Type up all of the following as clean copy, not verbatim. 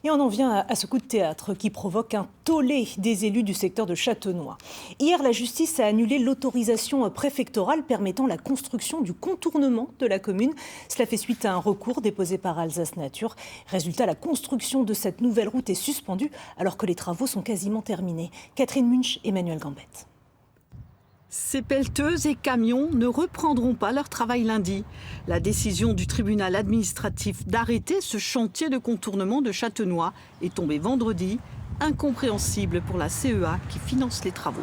Et on en vient à ce coup de théâtre qui provoque un tollé des élus du secteur de Châtenois. Hier, la justice a annulé l'autorisation préfectorale permettant la construction du contournement de la commune. Cela fait suite à un recours déposé par Alsace Nature. Résultat, la construction de cette nouvelle route est suspendue alors que les travaux sont quasiment terminés. Catherine Munch, Emmanuel Gambette. Ces pelleteuses et camions ne reprendront pas leur travail lundi. La décision du tribunal administratif d'arrêter ce chantier de contournement de Châtenois est tombée vendredi, incompréhensible pour la CEA qui finance les travaux.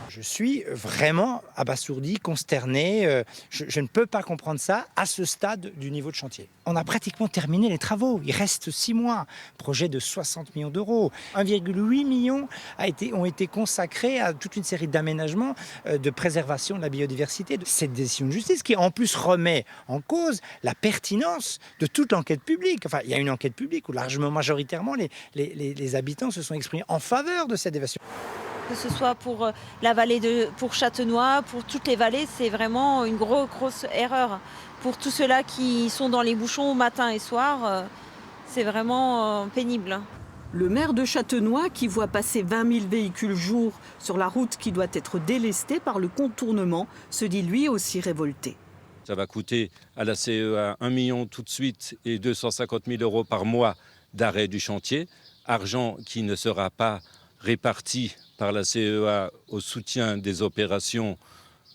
Je suis vraiment abasourdi, consterné. Je ne peux pas comprendre ça à ce stade du niveau de chantier. On a pratiquement terminé les travaux. Il reste 6 mois. Projet de 60 millions d'euros. 1,8 million ont été consacrés à toute une série d'aménagements de préservation de la biodiversité. Cette décision de justice qui en plus remet en cause la pertinence de toute l'enquête publique. Enfin, il y a une enquête publique où largement majoritairement les habitants se sont exprimés en faveur de cette évasion. Que ce soit pour la vallée pour Châtenois, pour toutes les vallées, c'est vraiment une grosse erreur. Pour tous ceux-là qui sont dans les bouchons matin et soir, c'est vraiment pénible. Le maire de Châtenois, qui voit passer 20 000 véhicules jour sur la route qui doit être délestée par le contournement, se dit lui aussi révolté. Ça va coûter à la CEA 1 million tout de suite et 250 000 euros par mois d'arrêt du chantier, argent qui ne sera pas réparti par la CEA au soutien des opérations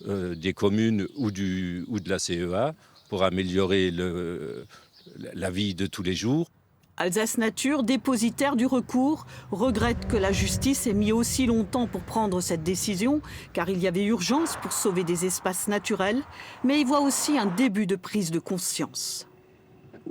des communes ou de la CEA pour améliorer la vie de tous les jours. Alsace Nature, dépositaire du recours, regrette que la justice ait mis aussi longtemps pour prendre cette décision, car il y avait urgence pour sauver des espaces naturels, mais il voit aussi un début de prise de conscience.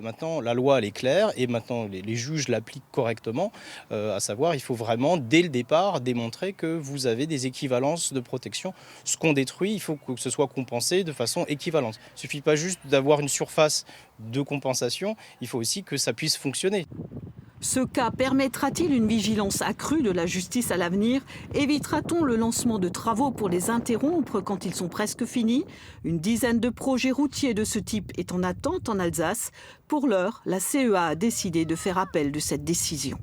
Maintenant, la loi elle est claire et maintenant les juges l'appliquent correctement, à savoir il faut vraiment dès le départ démontrer que vous avez des équivalences de protection. Ce qu'on détruit, il faut que ce soit compensé de façon équivalente. Il ne suffit pas juste d'avoir une surface de compensation, il faut aussi que ça puisse fonctionner. Ce cas permettra-t-il une vigilance accrue de la justice à l'avenir? Évitera-t-on le lancement de travaux pour les interrompre quand ils sont presque finis? Une dizaine de projets routiers de ce type est en attente en Alsace. Pour l'heure, la CEA a décidé de faire appel de cette décision.